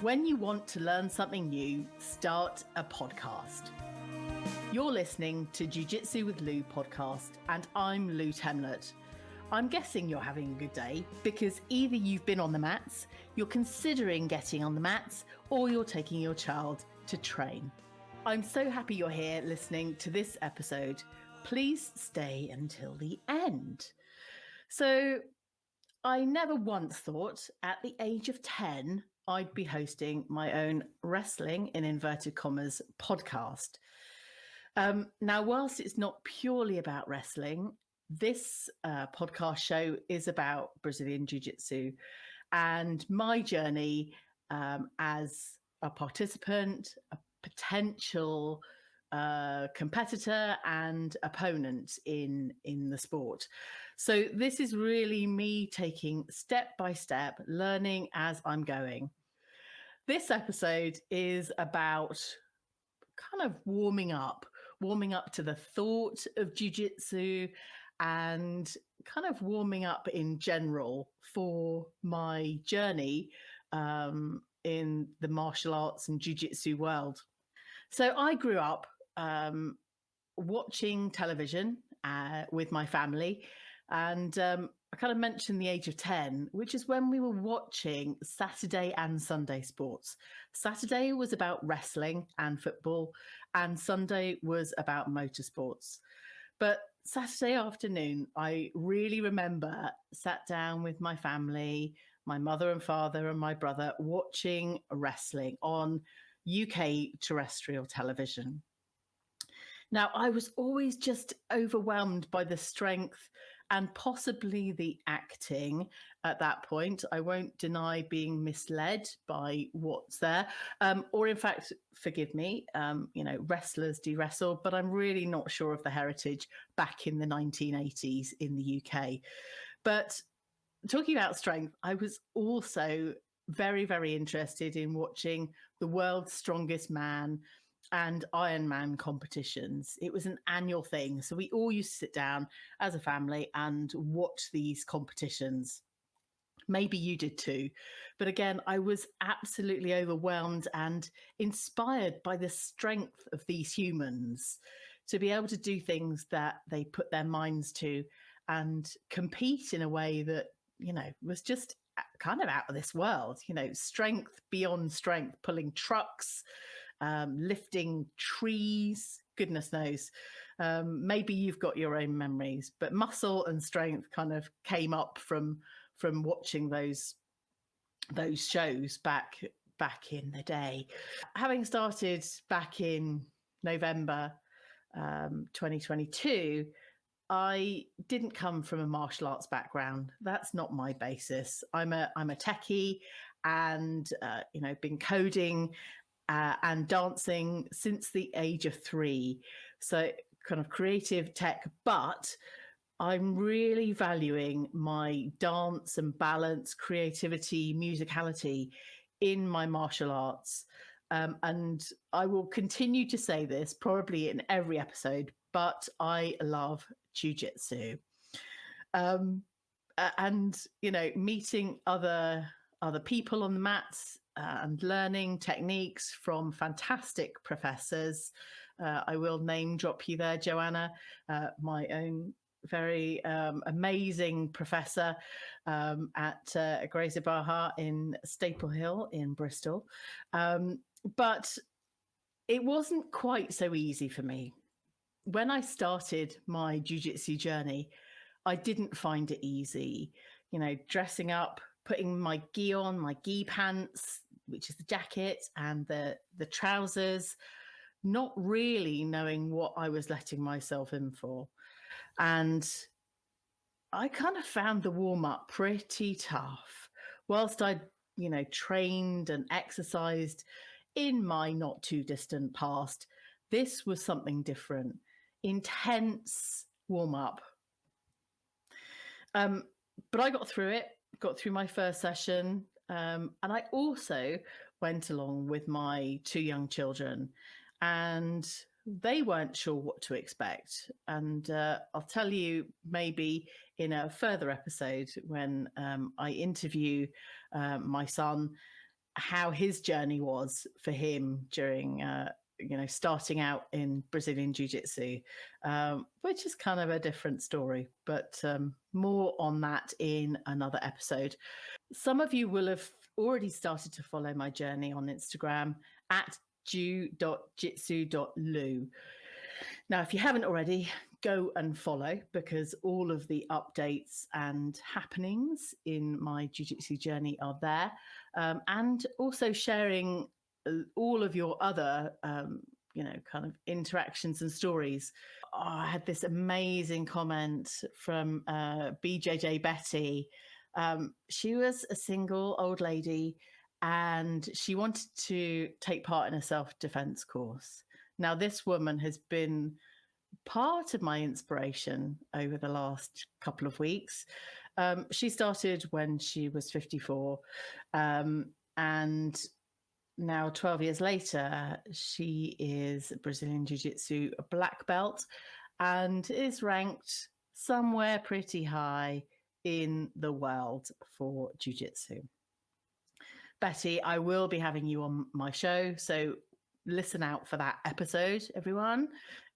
When you want to learn something new, start a podcast. You're listening to Jiu Jitsu with Lou podcast, and I'm Lou Temlett. I'm guessing you're having a good day because either you've been on the mats, you're considering getting on the mats, or you're taking your child to train. I'm so happy you're here listening to this episode. Please stay until the end. So, I never once thought at the age of 10 I'd be hosting my own wrestling, in inverted commas, podcast. Now, whilst it's not purely about wrestling, this podcast show is about Brazilian Jiu Jitsu and my journey as a participant, a potential competitor and opponent in the sport. So this is really me taking step by step, learning as I'm going. This episode is about kind of warming up to the thought of jiu-jitsu and kind of warming up in general for my journey in the martial arts and jiu-jitsu world. So I grew up watching television with my family, and I kind of mentioned the age of 10, which is when we were watching Saturday and Sunday sports. Saturday was about wrestling and football, and Sunday was about motorsports. But Saturday afternoon, I really remember sat down with my family, my mother and father and my brother, watching wrestling on UK terrestrial television. Now, I was always just overwhelmed by the strength and possibly the acting at that point. I won't deny being misled by what's there. Or in fact, forgive me, wrestlers do wrestle, but I'm really not sure of the heritage back in the 1980s in the UK. But talking about strength, I was also very, very interested in watching the world's strongest man and Ironman competitions. It was an annual thing. So we all used to sit down as a family and watch these competitions. Maybe you did too. But again, I was absolutely overwhelmed and inspired by the strength of these humans to be able to do things that they put their minds to and compete in a way that, was just kind of out of this world, strength beyond strength, pulling trucks, lifting trees, goodness knows. Maybe you've got your own memories, but muscle and strength kind of came up from watching those shows back in the day. Having started back in November 2022, I didn't come from a martial arts background. That's not my basis. I'm a techie and, been coding and dancing since the age of 3. So kind of creative tech, but I'm really valuing my dance and balance, creativity, musicality in my martial arts. And I will continue to say this probably in every episode, but I love jiu-jitsu. And, meeting other people on the mats and learning techniques from fantastic professors. I will name drop you there, Joanna, my own very amazing professor at Gracie Barra in Staple Hill in Bristol. But it wasn't quite so easy for me. When I started my jiu-jitsu journey, I didn't find it easy. Dressing up, putting my gi on, my gi pants, which is the jacket, and the trousers, not really knowing what I was letting myself in for. And I kind of found the warm-up pretty tough. Whilst I'd, trained and exercised in my not too distant past, this was something different. Intense warm-up. But I got through it, got through my first session. And I also went along with my 2 young children, and they weren't sure what to expect. And I'll tell you maybe in a further episode when I interview my son how his journey was for him during, starting out in Brazilian Jiu Jitsu, which is kind of a different story, but more on that in another episode. Some of you will have already started to follow my journey on Instagram at jiu.jitsu.lu. Now, if you haven't already, go and follow, because all of the updates and happenings in my jiu-jitsu journey are there, and also sharing all of your other kind of interactions and stories. I had this amazing comment from BJJ Betty. She was a single old lady and she wanted to take part in a self-defense course. Now, this woman has been part of my inspiration over the last couple of weeks. She started when she was 54, and now 12 years later, she is Brazilian Jiu Jitsu black belt and is ranked somewhere pretty high in the world for Jiu Jitsu. Betty, I will be having you on my show, so listen out for that episode, everyone.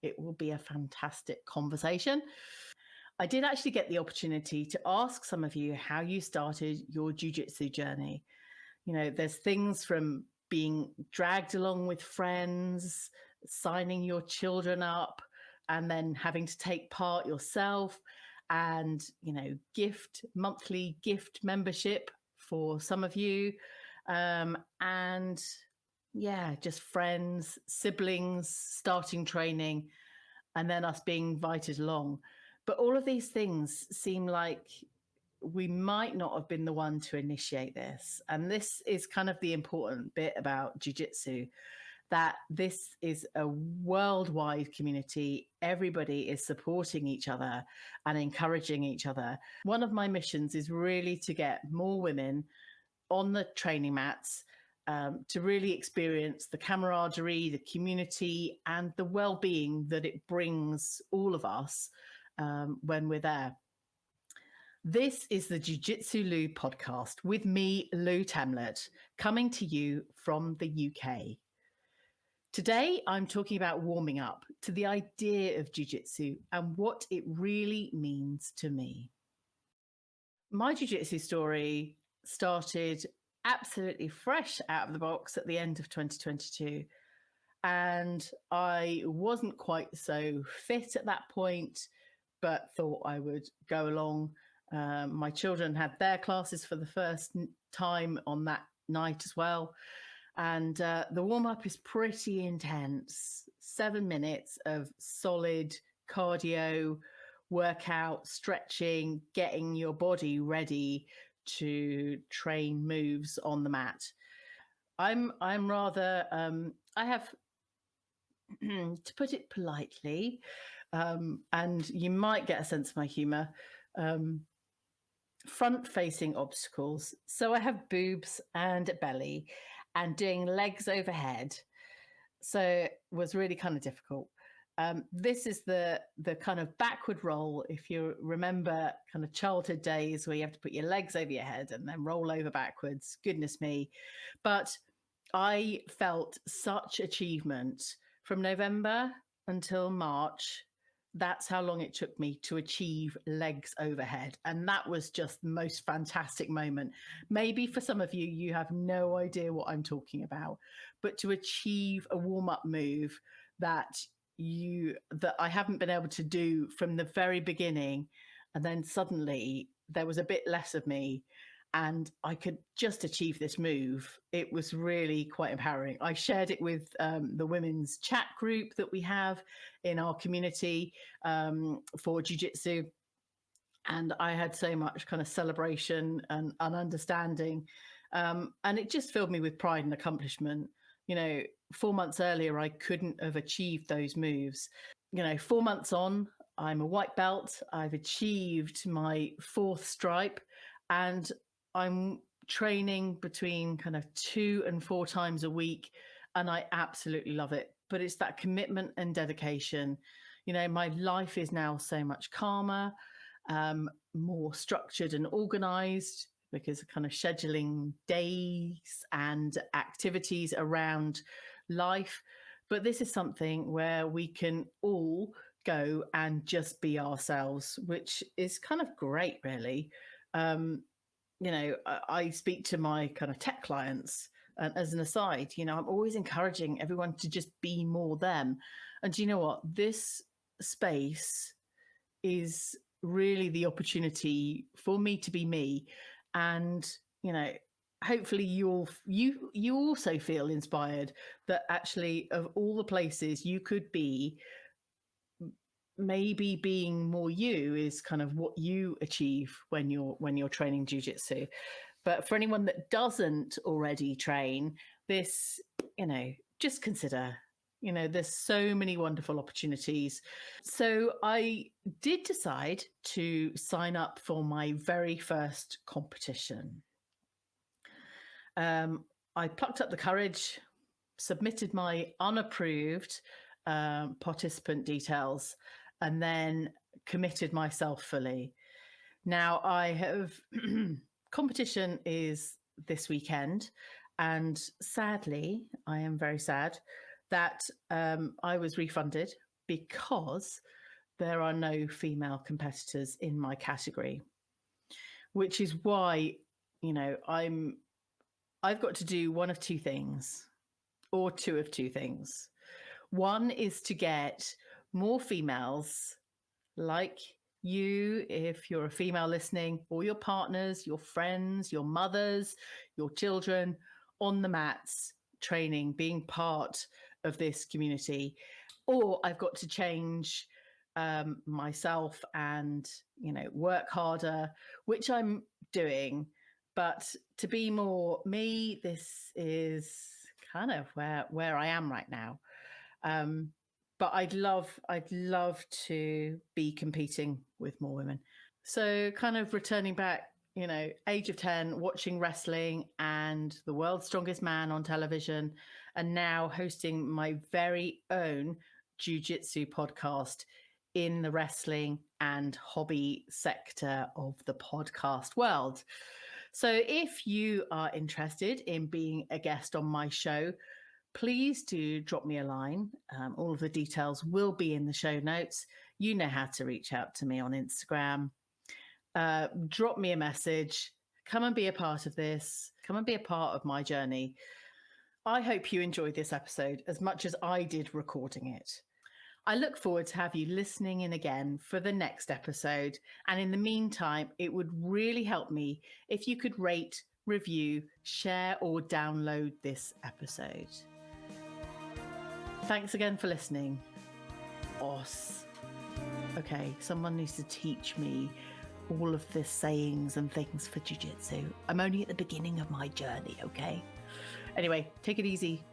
It will be a fantastic conversation. I did actually get the opportunity to ask some of you how you started your jiu-jitsu journey. There's things from being dragged along with friends, signing your children up, and then having to take part yourself, and monthly gift membership for some of you, and just friends, siblings starting training, and then us being invited along. But all of these things seem like we might not have been the one to initiate this. And this is kind of the important bit about jiu-jitsu, that this is a worldwide community. Everybody is supporting each other and encouraging each other. One of my missions is really to get more women on the training mats, to really experience the camaraderie, the community, and the well-being that it brings all of us when we're there. This is the Jiu-Jitsu Lou podcast with me, Lou Temlett, coming to you from the UK. Today, I'm talking about warming up to the idea of jiu-jitsu and what it really means to me. My jiu-jitsu story started absolutely fresh out of the box at the end of 2022. And I wasn't quite so fit at that point, but thought I would go along. My children had their classes for the first time on that night as well. And the warm-up is pretty intense. 7 minutes of solid cardio, workout, stretching, getting your body ready to train moves on the mat. I'm rather, I have, to put it politely, and you might get a sense of my humor, front-facing obstacles. So I have boobs and belly, and doing legs overhead. So it was really kind of difficult. This is the kind of backward roll, if you remember kind of childhood days where you have to put your legs over your head and then roll over backwards. Goodness me. But I felt such achievement from November until March. That's how long it took me to achieve legs overhead. And that was just the most fantastic moment. Maybe for some of you, you have no idea what I'm talking about, but to achieve a warm-up move that I haven't been able to do from the very beginning, and then suddenly there was a bit less of me and I could just achieve this move. It was really quite empowering. I shared it with the women's chat group that we have in our community for jiu-jitsu, and I had so much kind of celebration and understanding, and it just filled me with pride and accomplishment. 4 months earlier, I couldn't have achieved those moves. 4 months on, I'm a white belt. I've achieved my 4th stripe, and I'm training between kind of 2 and 4 times a week, and I absolutely love it. But it's that commitment and dedication. My life is now so much calmer, more structured and organized, because of kind of scheduling days and activities around life. But this is something where we can all go and just be ourselves, which is kind of great, really. I speak to my kind of tech clients, and as an aside, I'm always encouraging everyone to just be more them. And do you know what? This space is really the opportunity for me to be me. And, hopefully you also feel inspired that actually of all the places you could be, maybe being more you is kind of what you achieve when you're training jiu-jitsu. But for anyone that doesn't already train this, just consider, there's so many wonderful opportunities. So I did decide to sign up for my very first competition. I plucked up the courage, submitted my unapproved participant details, and then committed myself fully. Now I have competition is this weekend, and sadly, I am very sad that I was refunded because there are no female competitors in my category, which is why, I've got to do one of two things, or two of two things. One is to get more females like you, if you're a female listening, or your partners, your friends, your mothers, your children on the mats, training, being part of this community. Or I've got to change myself and, work harder, which I'm doing. But to be more me, this is kind of where I am right now. But I'd love to be competing with more women. So kind of returning back, age of 10, watching wrestling and The World's Strongest Man on television, and now hosting my very own jiu-jitsu podcast in the wrestling and hobby sector of the podcast world. So if you are interested in being a guest on my show, please do drop me a line. All of the details will be in the show notes. You know how to reach out to me on Instagram. Drop me a message. Come and be a part of this. Come and be a part of my journey. I hope you enjoyed this episode as much as I did recording it. I look forward to have you listening in again for the next episode. And in the meantime, it would really help me if you could rate, review, share, or download this episode. Thanks again for listening. Os. Okay, someone needs to teach me all of the sayings and things for jiu-jitsu. I'm only at the beginning of my journey, okay? Anyway, take it easy.